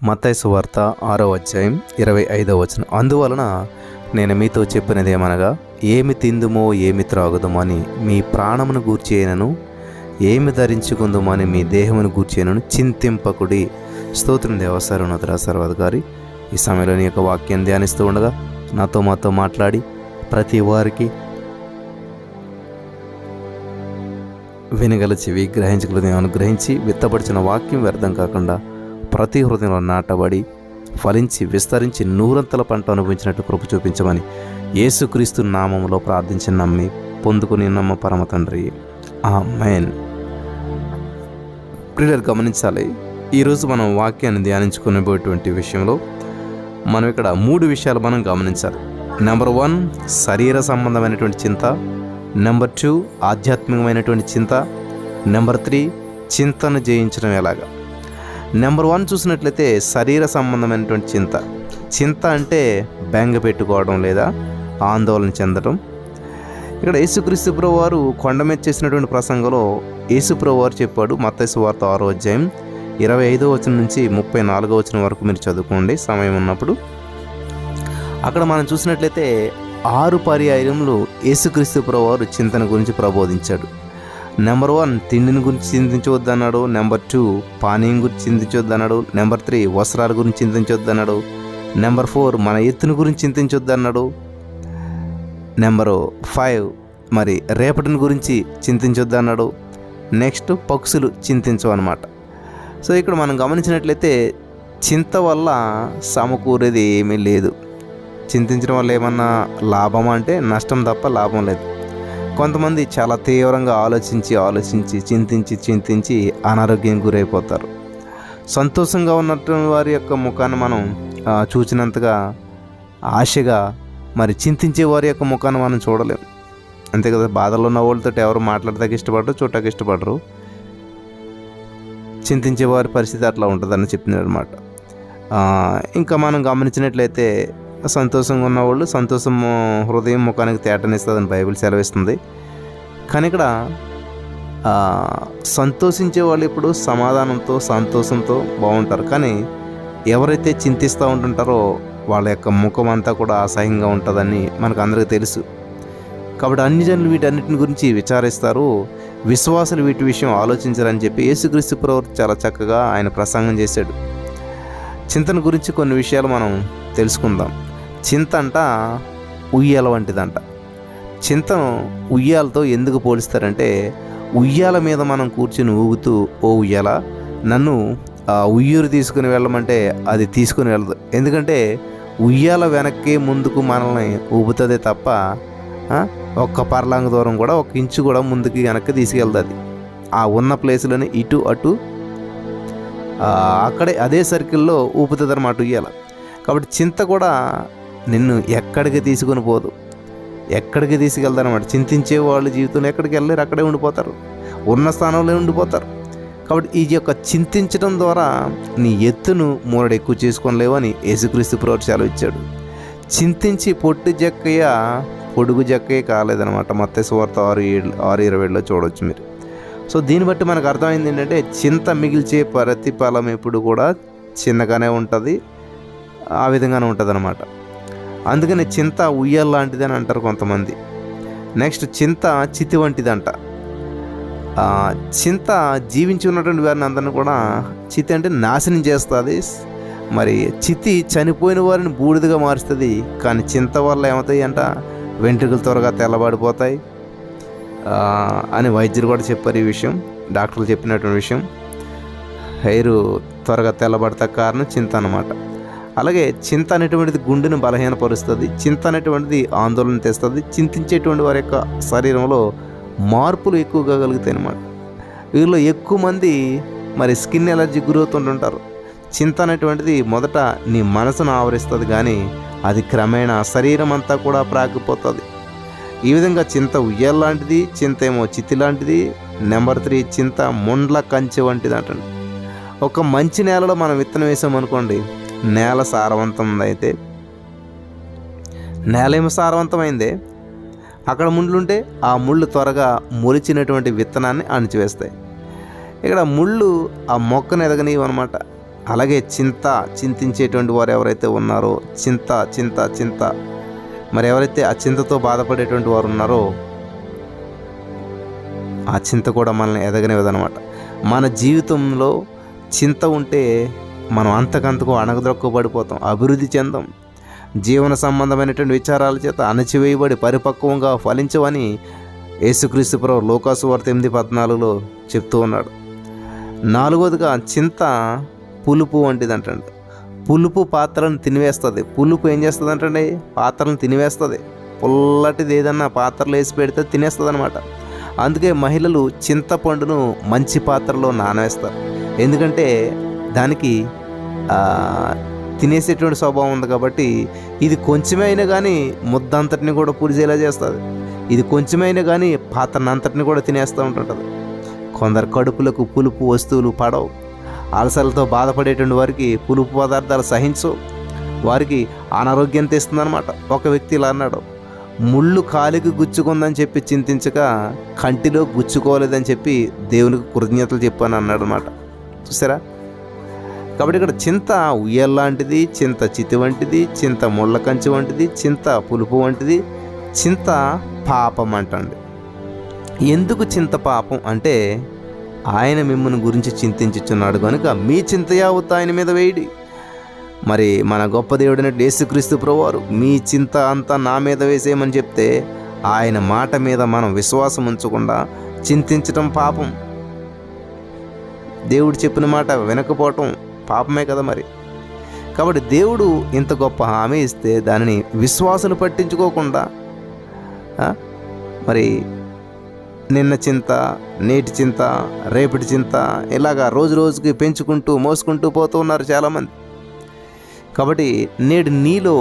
మత్తయి సువార్త 6వ అధ్యాయం 25వ వచనం. అందువలన నేను మీతో చెప్పినది ఏమనగా, ఏమి తిందుమో ఏమి త్రాగుదమో అని మీ ప్రాణమును గూర్చి అయినను, ఏమి ధరించుకుందుమో అని మీ దేహమును గూర్చి అయినను చింతింపకుడి. స్తోత్రం దేవా. సర్వోన్నతుడా, సర్వాధికారి, ఈ సమయంలో నీ యొక్క వాక్యాన్ని ధ్యానిస్తూ ఉండగా మాతో మాట్లాడి ప్రతి వారికి వినగల చెవి, గ్రహించగల అనుగ్రహించి విత్తపడిచిన వాక్యం వ్యర్థం కాకుండా ప్రతి హృదయంలో నాటబడి ఫలించి విస్తరించి నూరంతల పంట అనుభవించినట్టు కృప చూపించమని యేసుక్రీస్తు నామములో ప్రార్థించి నమ్మి పొందుకుని నమ్మ పరమ తండ్రి, ఆమేన్. ప్రియులు గమనించాలి, ఈరోజు మనం వాక్యాన్ని ధ్యానించుకునేటువంటి విషయంలో మనం ఇక్కడ 3 విషయాలు మనం గమనించాలి. నెంబర్ 1, శరీర సంబంధమైనటువంటి చింత. నెంబర్ 2, ఆధ్యాత్మికమైనటువంటి చింత. నెంబర్ 3, చింతను జయించడం ఎలాగా. నెంబర్ 1 చూసినట్లయితే శరీర సంబంధమైనటువంటి చింత అంటే బెంగ పెట్టుకోవడం లేదా ఆందోళన చెందడం. ఇక్కడ యేసుక్రీస్తు ప్రభువు వారు కొండ మీద చేసినటువంటి ప్రసంగంలో యేసు ప్రభువు వారు చెప్పాడు. మత్తయి సువార్త 6వ అధ్యాయం 25వ వచనం నుంచి 34వ వచనం వరకు మీరు చదువుకోండి సమయం ఉన్నప్పుడు. అక్కడ మనం చూసినట్లయితే 6 పర్యాయములు యేసుక్రీస్తు ప్రభువు వారు చింతన గురించి ప్రబోధించాడు. నెంబర్ 1, తిండిని గురించి చింతించవద్దు అన్నాడు. నెంబర్ 2, పానీయం గురించి చింతించవద్దు అన్నాడు. నెంబర్ 3, వస్త్రాల గురించి చింతించవద్దు అన్నాడు. నెంబర్ 4, మన ఎత్తుని గురించి చింతించవద్దు అన్నాడు. నెంబర్ 5, మరి రేపటిని గురించి చింతించవద్దు అన్నాడు. నెక్స్ట్, పక్షులు చింతించవన్నమాట. సో ఇక్కడ మనం గమనించినట్లయితే చింత వల్ల సమకూరేది ఏమీ లేదు. చింతించడం వల్ల ఏమన్నా లాభమా అంటే నష్టం తప్ప లాభం లేదు. కొంతమంది చాలా తీవ్రంగా ఆలోచించి చింతించి అనారోగ్యం గురైపోతారు. సంతోషంగా ఉన్నటువంటి వారి యొక్క ముఖాన్ని మనం చూచినంతగా ఆశగా మరి చింతించే వారి యొక్క ముఖాన్ని మనం చూడలేం. అంతే కదా, బాధలో ఉన్న వాళ్ళతో ఎవరు మాట్లాడటానికి ఇష్టపడరు, చూడటానికి ఇష్టపడరు. చింతించే వారి పరిస్థితి అట్లా ఉంటుందని చెప్తున్నాడు అనమాట. ఇంకా మనం గమనించినట్లయితే సంతోషంగా ఉన్నవాళ్ళు సంతోషం హృదయం ముఖానికి తేటనిస్తుందని బైబిల్ సెలవిస్తుంది. కానీ ఇక్కడ సంతోషించే వాళ్ళు ఇప్పుడు సమాధానంతో సంతోషంతో బాగుంటారు. కానీ ఎవరైతే చింతిస్తూ ఉంటుంటారో వాళ్ళ యొక్క ముఖం అంతా కూడా అసహ్యంగా ఉంటుందని మనకు అందరికీ తెలుసు. కాబట్టి అన్ని జనులు వీటన్నిటిని గురించి విచారిస్తారు, విశ్వాసులు వీటి విషయం ఆలోచించారని చెప్పి యేసుక్రీస్తు ప్రభువు చాలా చక్కగా ఆయన ప్రసంగం చేశాడు. చింతన గురించి కొన్ని విషయాలు మనం తెలుసుకుందాం. చింత అంట ఉయ్యాల వంటిదంట. చింతను ఉయ్యాలతో ఎందుకు పోలిస్తారంటే, ఉయ్యాల మీద మనం కూర్చుని ఊగుతూ, ఓ ఉయ్యాల నన్ను ఉయ్యూరు తీసుకుని వెళ్ళమంటే అది తీసుకుని వెళ్ళదు. ఎందుకంటే ఉయ్యాల వెనక్కి ముందుకు మనల్ని ఊపుతుందే తప్ప ఒక్క పర్లాంగ దూరం కూడా, 1 ఇంచు కూడా ముందుకి వెనక్కి తీసుకెళ్తుంది. ఆ ఉన్న ప్లేసులని ఇటు అటు అక్కడే అదే సర్కిల్లో ఊపుతుంది అన్నమాట ఉయ్యాల. కాబట్టి చింత కూడా నిన్ను ఎక్కడికి తీసుకుని పోదు, ఎక్కడికి తీసుకెళ్తారన్నమాట. చింతించే వాళ్ళు జీవితంలో ఎక్కడికి వెళ్ళలేరు, అక్కడే ఉండిపోతారు, ఉన్న స్థానంలో ఉండిపోతారు. కాబట్టి ఈ యొక్క చింతించడం ద్వారా నీ ఎత్తును మూరడు ఎక్కువ చేసుకోలేవని యేసుక్రీస్తు ప్రభువు సెలవు ఇచ్చాడు. చింతించి పొడుగు జక్కయ్య కాలేదనమాట. మత్తయి సువార్త 6:27లో చూడవచ్చు మీరు. సో దీన్ని బట్టి మనకు అర్థమైంది ఏంటంటే, చింత మిగిల్చే ప్రతిఫలం ఎప్పుడు కూడా చిన్నగానే ఉంటుంది, ఆ విధంగానే ఉంటుంది అనమాట. అందుకని చింత ఉయ్యాల లాంటిది అని అంటారు కొంతమంది. నెక్స్ట్, చింత చితి వంటిదంట. చింత జీవించి ఉన్నటువంటి వారిని అందరినీ కూడా చితి అంటే నాశనం చేస్తుంది. మరి చితి చనిపోయిన వారిని బూడిదగా మారుస్తుంది. కానీ చింత వల్ల ఏమవుతాయి అంట, వెంట్రుకలు త్వరగా తెల్లబడిపోతాయి అని వైద్యులు కూడా చెప్పారు. ఈ విషయం డాక్టర్లు చెప్పినటువంటి విషయం. హెయిర్ త్వరగా తెల్లబడతా కారణం చింత అన్నమాట. అలాగే చింత అనేటువంటిది గుండెను బలహీనపరుస్తుంది. చింత అనేటువంటిది ఆందోళన తెస్తుంది. చింతించేటువంటి వారి యొక్క శరీరంలో మార్పులు ఎక్కువగా కలుగుతాయి అన్నమాట. వీరిలో ఎక్కువ మంది మరి స్కిన్ ఎలర్జీ గురవుతుంటుంటారు. చింత అనేటువంటిది మొదట నీ మనసును ఆవరిస్తుంది, కానీ అది క్రమేణా శరీరం అంతా కూడా ప్రాకిపోతుంది. ఈ విధంగా చింత ఉయ్యాల లాంటిది, చింత ఏమో చితి లాంటిది. నెంబర్ 3, చింత ముండ్ల కంచె వంటిది అంటండి. ఒక మంచి నేలలో మనం విత్తనం వేసామనుకోండి, నేల సారవంతమైతే, నేల ఏమో సారవంతమైందే, అక్కడ ముళ్ళుంటే ఆ ముళ్ళు త్వరగా మొలిచినటువంటి విత్తనాన్ని అణిచివేస్తాయి. ఇక్కడ ముళ్ళు ఆ మొక్కను ఎదగనివన్నమాట. అలాగే చింతించేటువంటి వారు ఎవరైతే ఉన్నారో చింత మరి ఎవరైతే ఆ చింతతో బాధపడేటువంటి వారు ఉన్నారో ఆ చింత కూడా మనల్ని ఎదగనివ్వదనమాట. మన జీవితంలో చింత ఉంటే మనం అంతకంతకు అణగద్రొక్కబడిపోతాం, అభివృద్ధి చెందాం. జీవన సంబంధమైనటువంటి విచారాల చేత అణచివేయబడి పరిపక్వంగా ఫలించవని యేసుక్రీస్తు ప్రభువు లూకాసు వార్త 8:14 చెప్తూ ఉన్నాడు. 4వదిగా చింత పులుపు వంటిది అంటండి. పులుపు పాత్రలను తినివేస్తుంది. పులుపు ఏం చేస్తుంది అంటండి? పాత్రలను తినివేస్తుంది. పుల్లటిది ఏదన్నా పాత్రలో వేసి పెడితే తినేస్తుంది అనమాట. అందుకే మహిళలు చింతపండును మంచి పాత్రలో నానవేస్తారు. ఎందుకంటే దానికి తినేసేటువంటి స్వభావం ఉంది కాబట్టి. ఇది కొంచెమే అయినా కానీ ముద్దంతటిని కూడా పులిసేలా చేస్తుంది. ఇది కొంచెమైనా కానీ పాత్రను అంతటిని కూడా తినేస్తూ ఉంటుంటుంది. కొందరు కడుపులకు పులుపు వస్తువులు పడవు. అలసలతో బాధపడేటువంటి వారికి పులుపు పదార్థాలు సహించవు, వారికి అనారోగ్యం తెస్తుందన్నమాట. ఒక వ్యక్తి ఇలా అన్నాడు, ముళ్ళు కాలికి గుచ్చుకుందని చెప్పి చింతించక కంటిలో గుచ్చుకోలేదని చెప్పి దేవునికి కృతజ్ఞతలు చెప్పాను అన్నాడు అనమాట. చూసారా? కాబట్టి ఇక్కడ చింత ఉయ్యాల లాంటిది, చింత చితి వంటిది, చింత ముళ్ళ కంచి వంటిది, చింత పులుపు వంటిది, చింత పాపం అంటండి. ఎందుకు చింత పాపం అంటే ఆయన మిమ్మల్ని గురించి చింతించుచున్నాడు కనుక మీ చింత యావత్తు ఆయన మీద వేయడి. మరి మన గొప్ప దేవుడైనటువంటి యేసుక్రీస్తు ప్రభువారు మీ చింత అంతా నా మీద వేసేయమని చెప్తే ఆయన మాట మీద మనం విశ్వాసం ఉంచకుండా చింతించటం పాపం. దేవుడు చెప్పిన మాట వినకపోవటం పాపమే కదా మరి. కాబట్టి దేవుడు ఇంత గొప్ప హామీ ఇస్తే దానిని విశ్వాసులు పట్టించుకోకుండా మరి నిన్న చింత, నేటి చింత, రేపటి చింత ఇలాగా రోజు రోజుకి పెంచుకుంటూ మోసుకుంటూ పోతూ ఉన్నారు చాలామంది. కాబట్టి నేడు నీలో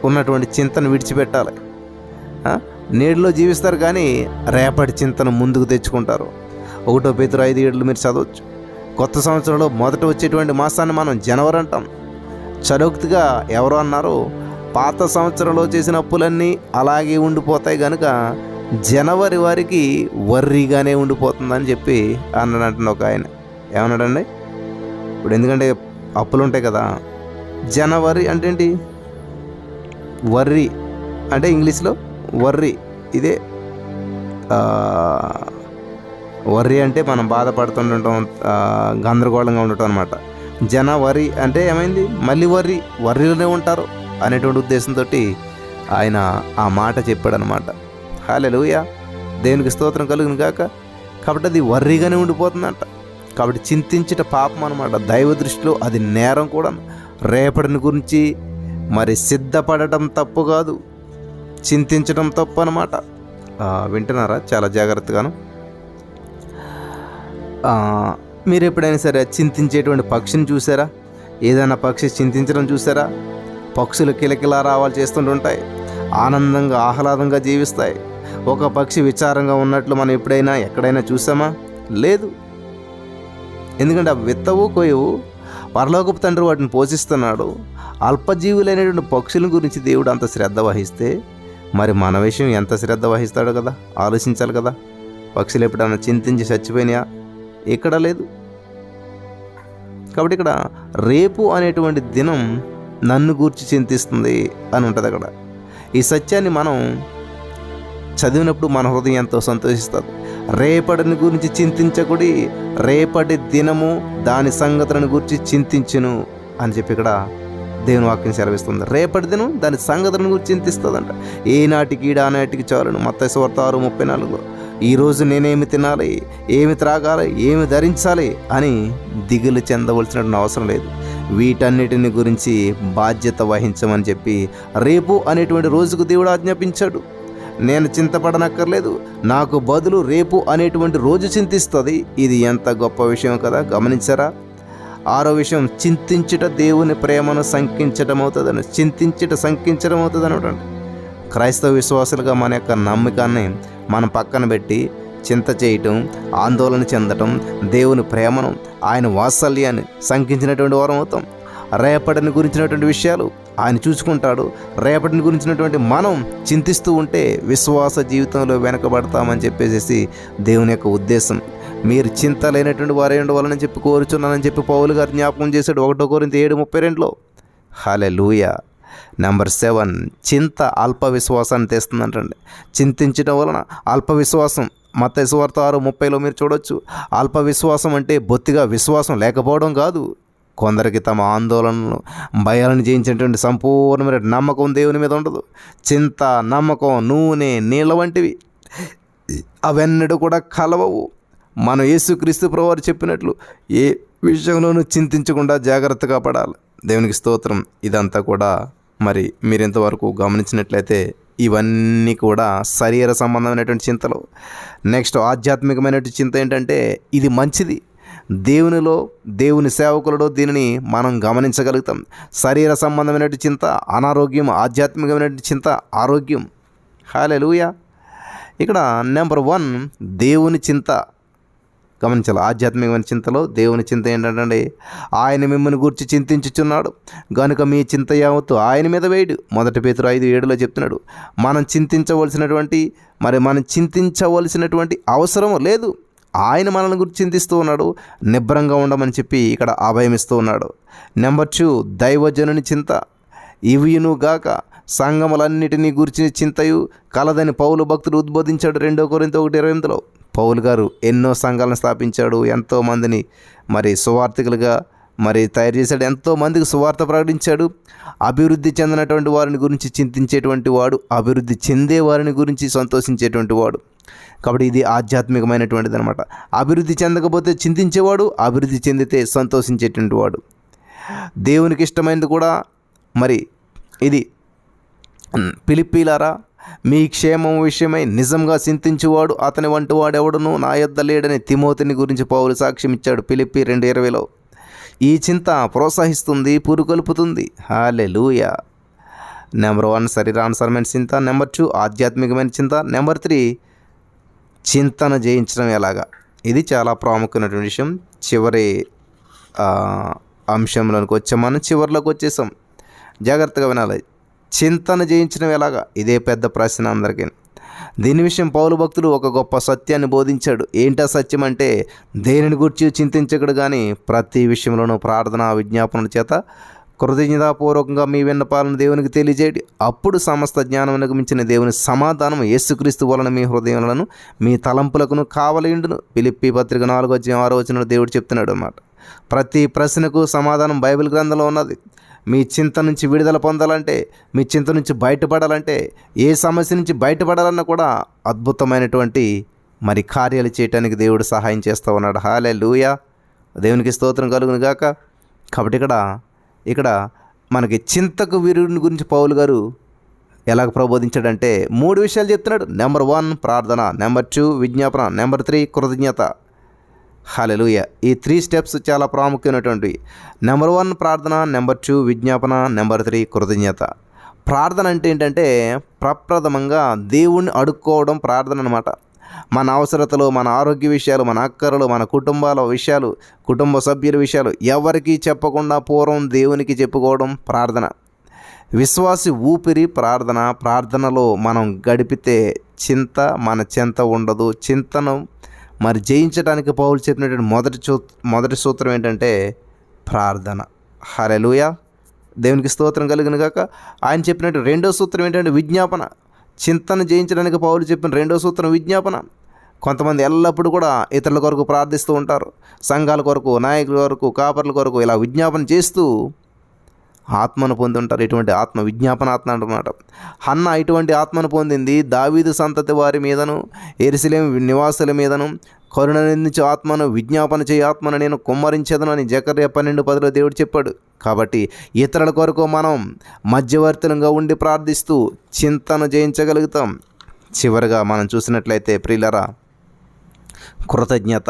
ఉన్నటువంటి చింతను విడిచిపెట్టాలి. నేడులో జీవిస్తారు కానీ రేపటి చింతను ముందుకు తెచ్చుకుంటారు. 1 పేతురు 5:7 మీరు చదవచ్చు. కొత్త సంవత్సరంలో మొదట వచ్చేటువంటి మాసాన్ని మనం జనవరి అంటాం. చలోక్తిగా ఎవరు అన్నారు, పాత సంవత్సరంలో చేసిన అప్పులన్నీ అలాగే ఉండిపోతాయి కనుక జనవరి వారికి వర్రీగానే ఉండిపోతుందని చెప్పి అన్నాడంట ఒక ఆయన. ఏమన్నాడండి? ఇప్పుడు ఎందుకంటే అప్పులు ఉంటాయి కదా. జనవరి అంటే ఏంటి? వర్రీ అంటే ఇంగ్లీష్లో వర్రీ. ఇదే వర్రీ అంటే మనం బాధపడుతుండటం, గందరగోళంగా ఉండటం అనమాట. జనవరి అంటే ఏమైంది? మళ్ళీ వర్రీలోనే ఉంటారు అనేటువంటి ఉద్దేశంతో ఆయన ఆ మాట చెప్పాడనమాట. హల్లెలూయా, దేవునికి స్తోత్రం కలుగును గాక. కాబట్టి అది వర్రీగానే ఉండిపోతుందంట. కాబట్టి చింతించట పాపం అనమాట. దైవ దృష్టిలో అది నేరం కూడా. రేపటిని గురించి మరి సిద్ధపడటం తప్పు కాదు, చింతించడం తప్పు అనమాట. వింటున్నారా? చాలా జాగ్రత్తగాను. మీరు ఎప్పుడైనా సరే చింతించేటువంటి పక్షిని చూసారా? ఏదైనా పక్షి చింతించడం చూసారా? పక్షులు కిలకిలా రావాలి చేస్తుంటుంటాయి, ఆనందంగా ఆహ్లాదంగా జీవిస్తాయి. ఒక పక్షి విచారంగా ఉన్నట్లు మనం ఎప్పుడైనా ఎక్కడైనా చూసామా? లేదు. ఎందుకంటే ఆ విత్తవు కోయవు, పరలోకపు తండ్రి వాటిని పోషిస్తున్నాడు. అల్పజీవులైనటువంటి పక్షుల గురించి దేవుడు అంత శ్రద్ధ వహిస్తే మరి మన విషయం ఎంత శ్రద్ధ వహిస్తాడో కదా, ఆలోచించాలి కదా. పక్షులు ఎప్పుడైనా చింతించి చచ్చిపోయినాయా? ఎక్కడ లేదు. కాబట్టి ఇక్కడ రేపు అనేటువంటి దినం నన్ను గూర్చి చింతిస్తుంది అని ఉంటుంది అక్కడ. ఈ సత్యాన్ని మనం చదివినప్పుడు మన హృదయం ఎంతో సంతోషిస్తుంది. రేపటిని గురించి చింతించకుడి, రేపటి దినము దాని సంగతులను గురించి చింతించును అని చెప్పి ఇక్కడ దేవుని వాక్యం సెలవిస్తుంది. రేపటి దినం దాని సంగతులను గురించి చింతిస్తుందంట. ఏనాటికి ఆనాటికి చాలును. మత్తయి సువార్త 6:34. ఈరోజు నేనేమి తినాలి, ఏమి త్రాగాలి, ఏమి ధరించాలి అని దిగులు చెందవలసినటువంటి అవసరం లేదు. వీటన్నిటిని గురించి బాధ్యత వహించమని చెప్పి రేపు అనేటువంటి రోజుకు దేవుడు ఆజ్ఞాపించాడు. నేను చింతపడనక్కర్లేదు, నాకు బదులు రేపు అనేటువంటి రోజు చింతిస్తుంది. ఇది ఎంత గొప్ప విషయం కదా, గమనించారా? 6వ విషయం, చింతించుట దేవుని ప్రేమను సంకించడం అవుతుందని. సంకించడం అవుతుంది అనమాట. క్రైస్తవ విశ్వాసులుగా మన యొక్క నమ్మకాన్ని మనం పక్కన పెట్టి చింత చేయటం, ఆందోళన చెందటం, దేవుని ప్రేమను, ఆయన వాత్సల్యాన్ని సంకించినటువంటి వారం అవుతాం. రేపటిని గురించినటువంటి విషయాలు ఆయన చూసుకుంటాడు. రేపటిని గురించినటువంటి మనం చింతిస్తూ ఉంటే విశ్వాస జీవితంలో వెనకబడతామని చెప్పేసి దేవుని యొక్క ఉద్దేశం. మీరు చింత లేనటువంటి వారే ఉండవాలని చెప్పి కోరుచున్నానని చెప్పి పౌలు గారు జ్ఞాపకం చేశాడు 1 కొరింథీ 7:32లో. హల్లెలూయా. నెంబర్ 7, చింత అల్ప విశ్వాసాన్ని తెస్తుందంటండి. చింతించడం వలన అల్ప విశ్వాసం, మత్తయి సువార్త 6:30లో మీరు చూడొచ్చు. అల్ప విశ్వాసం అంటే బొత్తిగా విశ్వాసం లేకపోవడం కాదు. కొందరికి తమ ఆందోళనలు, భయాలను జయించినటువంటి సంపూర్ణమైన నమ్మకం దేవుని మీద ఉండదు. చింత, నమ్మకం, నూనె, నీళ్ళ వంటివి అవన్నడూ కూడా కలవవు. మనం యేసుక్రీస్తు ప్రభువారు చెప్పినట్లు ఏ విషయంలోనూ చింతించకుండా జాగ్రత్తగా పడాలి. దేవునికి స్తోత్రం. ఇదంతా కూడా మరి మీరు ఇంతవరకు గమనించినట్లయితే ఇవన్నీ కూడా శరీర సంబంధమైనటువంటి చింతలు. నెక్స్ట్ ఆధ్యాత్మికమైనటువంటి చింత ఏంటంటే ఇది మంచిది. దేవునిలో, దేవుని సేవకులలో దీనిని మనం గమనించగలుగుతాం. శరీర సంబంధమైనటువంటి చింత అనారోగ్యం, ఆధ్యాత్మికమైనటువంటి చింత ఆరోగ్యం. హల్లెలూయా. ఇక్కడ నెంబర్ 1 దేవుని చింత గమనించాలి. ఆధ్యాత్మికమైన చింతలో దేవుని చింత ఏంటంటే ఆయన మిమ్మల్ని గురించి చింతించుచున్నాడు గనుక మీ చింత యావత్తు ఆయన మీద వేయడు. 1 పేతురు 5:7లో చెప్తున్నాడు. మనం చింతించవలసినటువంటి అవసరం లేదు. ఆయన మనల్ని గురించి చింతిస్తూ ఉన్నాడు. నిబ్బరంగా ఉండమని చెప్పి ఇక్కడ అభయమిస్తూ ఉన్నాడు. నెంబర్ 2 దైవజనుని చింత. ఇవియును గాక సంఘములన్నిటినీ గురించి చింతయు కలదని పౌలు భక్తుడు ఉద్బోధించాడు 2 కొరింథీ 1:28లో. పౌలు గారు ఎన్నో సంఘాలను స్థాపించాడు. ఎంతోమందిని మరి సువార్థికులుగా మరి తయారు చేశాడు. ఎంతోమందికి సువార్త ప్రకటించాడు. అభివృద్ధి చెందినటువంటి వారిని గురించి చింతించేటువంటి వాడు, అభివృద్ధి చెందే వారిని గురించి సంతోషించేటువంటి వాడు. కాబట్టి ఇది ఆధ్యాత్మికమైనటువంటిది అనమాట. అభివృద్ధి చెందకపోతే చింతించేవాడు, అభివృద్ధి చెందితే సంతోషించేటువంటి వాడు. దేవునికి ఇష్టమైనది కూడా మరి ఇది. ఫిలిప్పీలారా, మీ క్షేమం విషయమై నిజంగా చింతించువాడు అతని వంటి వాడెవడును నా యొద్ద లేడని తిమోతిని గురించి పౌలు సాక్ష్యం ఇచ్చాడు ఫిలిప్పీ 2:20లో. ఈ చింత ప్రోత్సహిస్తుంది, పురుకొల్పుతుంది. హల్లెలూయా. నెంబర్ 1 శరీరానుసరమైన చింత. నెంబర్ 2 ఆధ్యాత్మికమైన చింత. నెంబర్ 3 చింతను జయించడం ఎలాగా. ఇది చాలా ప్రాముఖ్యమైనటువంటి విషయం. చివరి అంశంలోకి వచ్చాం. మనం చివరిలోకి వచ్చేసాం. జాగ్రత్తగా వినాలి. చింతను జయించడం ఎలాగా, ఇదే పెద్ద ప్రశ్న అందరికీ. దీని విషయం పౌలు భక్తుడు ఒక గొప్ప సత్యాన్ని బోధించాడు. ఏంటా సత్యం అంటే దేనిని గురించి చింతించకడు కానీ ప్రతి విషయంలోనూ ప్రార్థన, విజ్ఞాపనల చేత కృతజ్ఞతాపూర్వకంగా మీ విన్నపాలను దేవునికి తెలియజేయండి. అప్పుడు సమస్త జ్ఞానమునకు మించిన దేవుని సమాధానం యేసుక్రీస్తు వలన మీ హృదయములను మీ తలంపులకును కావలిండును. ఫిలిప్పీ పత్రిక 4:6 దేవుడు చెప్తున్నాడు అన్నమాట. ప్రతి ప్రశ్నకు సమాధానం బైబిల్ గ్రంథంలో ఉన్నది. మీ చింత నుంచి విడుదల పొందాలంటే, మీ చింత నుంచి బయటపడాలంటే, ఏ సమస్య నుంచి బయటపడాలన్నా కూడా అద్భుతమైనటువంటి మరి కార్యాలు చేయటానికి దేవుడు సహాయం చేస్తూ ఉన్నాడు. హల్లెలూయా. దేవునికి స్తోత్రం కలుగును గాక. కాబట్టి ఇక్కడ మనకి చింతకు వీరుని గురించి పౌలు గారు ఎలాగ ప్రబోధించాడంటే 3 విషయాలు చెప్తున్నాడు. నెంబర్ 1 ప్రార్థన, నెంబర్ 2 విజ్ఞాపన, నెంబర్ 3 కృతజ్ఞత. హల్లెలూయా. ఈ 3 స్టెప్స్ చాలా ప్రాముఖ్యమైనటువంటివి. నెంబర్ 1 ప్రార్థన, నెంబర్ 2 విజ్ఞాపన, నెంబర్ 3 కృతజ్ఞత. ప్రార్థన అంటే ఏంటంటే ప్రప్రథమంగా దేవుణ్ణి అడుక్కోవడం ప్రార్థన అనమాట. మన అవసరతలు, మన ఆరోగ్య విషయాలు, మన అక్కరలు, మన కుటుంబాల విషయాలు, కుటుంబ సభ్యుల విషయాలు ఎవరికీ చెప్పకుండా పూర్వం దేవునికి చెప్పుకోవడం ప్రార్థన. విశ్వాసి ఊపిరి ప్రార్థన. ప్రార్థనలో మనం గడిపితే చింత మన చెంత ఉండదు. చింతను మరి జయించడానికి పౌలు చెప్పినటువంటి మొదటి సూత్రం ఏంటంటే ప్రార్థన. హల్లెలూయా. దేవునికి స్తోత్రం కలుగును గాక. ఆయన చెప్పినట్టు 2వ సూత్రం ఏంటంటే విజ్ఞాపన. చింతను జయించడానికి పౌలు చెప్పిన 2వ సూత్రం విజ్ఞాపన. కొంతమంది ఎల్లప్పుడూ కూడా ఇతరుల కొరకు ప్రార్థిస్తూ ఉంటారు. సంఘాల కొరకు, నాయకుల కొరకు, కాపర్ల కొరకు ఇలా విజ్ఞాపన చేస్తూ ఆత్మను పొంది ఉంటారు. ఇటువంటి ఆత్మ విజ్ఞాపన ఆత్మ అన్నమాట. హన్న ఇటువంటి ఆత్మను పొందింది. దావీదు సంతతి వారి మీదను, యెరూషలేము నివాసుల మీదను కరుణనిందించే ఆత్మను, విజ్ఞాపన చేయ ఆత్మను నేను కుమ్మరించేదను అని జకర్యా 12:10లో దేవుడు చెప్పాడు. కాబట్టి ఇతరుల కొరకు మనం మధ్యవర్తులంగా ఉండి ప్రార్థిస్తూ చింతను జయించగలుగుతాం. చివరిగా మనం చూసినట్లయితే ప్రియులరా, కృతజ్ఞత.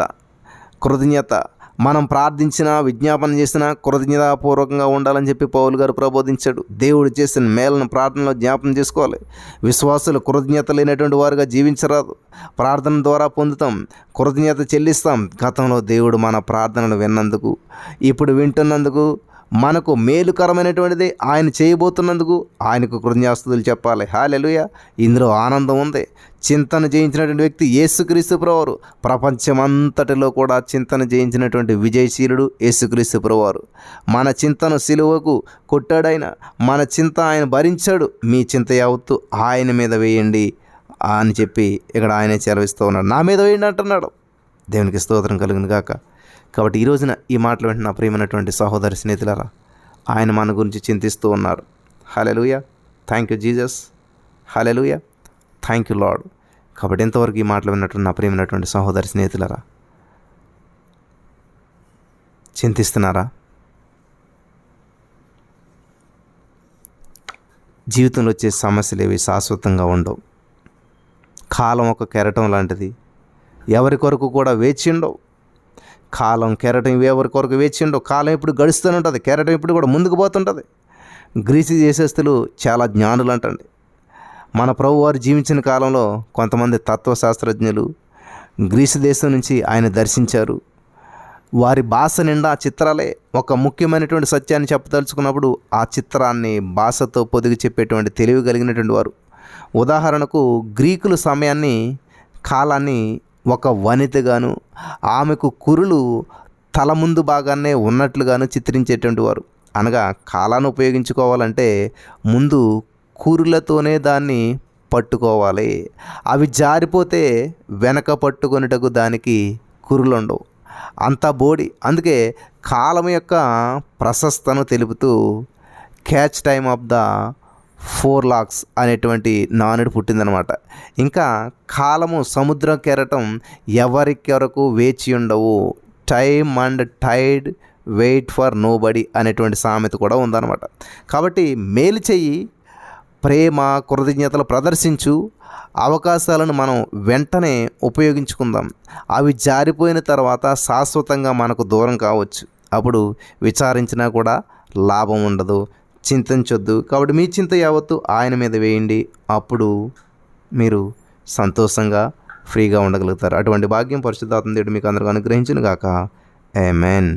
మనం ప్రార్థించినా, విజ్ఞాపన చేసినా కృతజ్ఞతాపూర్వకంగా ఉండాలని చెప్పి పౌలు గారు ప్రబోధించాడు. దేవుడు చేసిన మేలను ప్రార్థనలో జ్ఞాపనం చేసుకోవాలి. విశ్వాసులు కృతజ్ఞత లేనటువంటి వారుగా జీవించరాదు. ప్రార్థన ద్వారా పొందుతాం, కృతజ్ఞత చెల్లిస్తాం. గతంలో దేవుడు మన ప్రార్థనలు విన్నందుకు, ఇప్పుడు వింటున్నందుకు మనకు మేలుకరమైనటువంటిది ఆయన చేయబోతున్నందుకు ఆయనకు కృతజ్ఞతాస్తుతులు చెప్పాలి. హల్లెలూయా. ఇందులో ఆనందం ఉంది. చింతను జయించినటువంటి వ్యక్తి యేసుక్రీస్తు ప్రభువారు. ప్రపంచమంతటిలో కూడా చింతను జయించినటువంటి విజయశీలుడు యేసుక్రీస్తు ప్రభువారు. మన చింతను సిలువకు కొట్టాడైన, మన చింత ఆయన భరించాడు. మీ చింత యావత్తు ఆయన మీద వేయండి అని చెప్పి ఇక్కడ ఆయనే సెలవిస్తూ ఉన్నాడు. నా మీద వేయండి అంటున్నాడు. దేవునికి స్తోత్రం కలుగును గాక. కాబట్టి ఈ రోజున ఈ మాటలు వింటున్న ప్రియమైనటువంటి సహోదరి స్నేహితులారా, ఆయన మన గురించి చింతిస్తూ ఉన్నారు. Hallelujah. Thank you Jesus. Hallelujah. Thank you Lord. కాబట్టి ఎంతవరకు ఈ మాటలు విన్నటువంటి నా ప్రియమైనటువంటి సహోదరి స్నేహితులారా, చింతిస్తున్నారా? జీవితంలో వచ్చే సమస్యలు ఏవి శాశ్వతంగా ఉండవు. కాలం ఒక కెరటం లాంటిది. ఎవరి కొరకు కూడా వేచి ఉండవు. కాలం కెరటం ఎవరి కొరకు వేచి ఉండవు. కాలం ఎప్పుడు గడుస్తూనే ఉంటుంది. కెరటం ఎప్పుడు కూడా ముందుకు పోతుంటుంది. గ్రీసు దేశస్థులు చాలా జ్ఞానులు అంటండి. మన ప్రభు వారు జీవించిన కాలంలో కొంతమంది తత్వశాస్త్రజ్ఞులు గ్రీసు దేశం నుంచి ఆయన దర్శించారు. వారి భాష నిండా చిత్రాలే. ఒక ముఖ్యమైనటువంటి సత్యాన్ని చెప్పదలుచుకున్నప్పుడు ఆ చిత్రాన్ని భాషతో పొదిగి చెప్పేటువంటి తెలివి కలిగినటువంటి వారు. ఉదాహరణకు గ్రీకుల సమయాన్ని, కాలాన్ని ఒక వనితగాను, ఆమెకు కురులు తల ముందు భాగాన్నే ఉన్నట్లుగాను చిత్రించేటువంటి వారు. అనగా కాలాన్ని ఉపయోగించుకోవాలంటే ముందు కురులతోనే దాన్ని పట్టుకోవాలి. అవి జారిపోతే వెనక పట్టుకొనుటకు దానికి కురులుండవు. అంత బోడి. అందుకే కాలం యొక్క ప్రశస్తను తెలుపుతూ catch time of the 4 lakhs అనేటువంటి నానుడి పుట్టిందనమాట. ఇంకా కాలము సముద్ర కెరటం ఎవరి కొరకు వేచి ఉండవు. Time and tide wait for nobody అనేటువంటి సామెత కూడా ఉందన్నమాట. కాబట్టి మేలు చెయ్యి, ప్రేమ కృతజ్ఞతలు ప్రదర్శించు. అవకాశాలను మనం వెంటనే ఉపయోగించుకుందాం. అవి జారిపోయిన తర్వాత శాశ్వతంగా మనకు దూరం కావచ్చు. అప్పుడు విచారించినా కూడా లాభం ఉండదు. చింతించొద్దు. కాబట్టి మీ చింత యావత్తు ఆయన మీద వేయండి. అప్పుడు మీరు సంతోషంగా ఫ్రీగా ఉండగలుగుతారు. అటువంటి భాగ్యం పరిశుద్ధాత్మ దేవుడు మీకు అందరికీ అనుగ్రహించును గాక. ఆమేన్.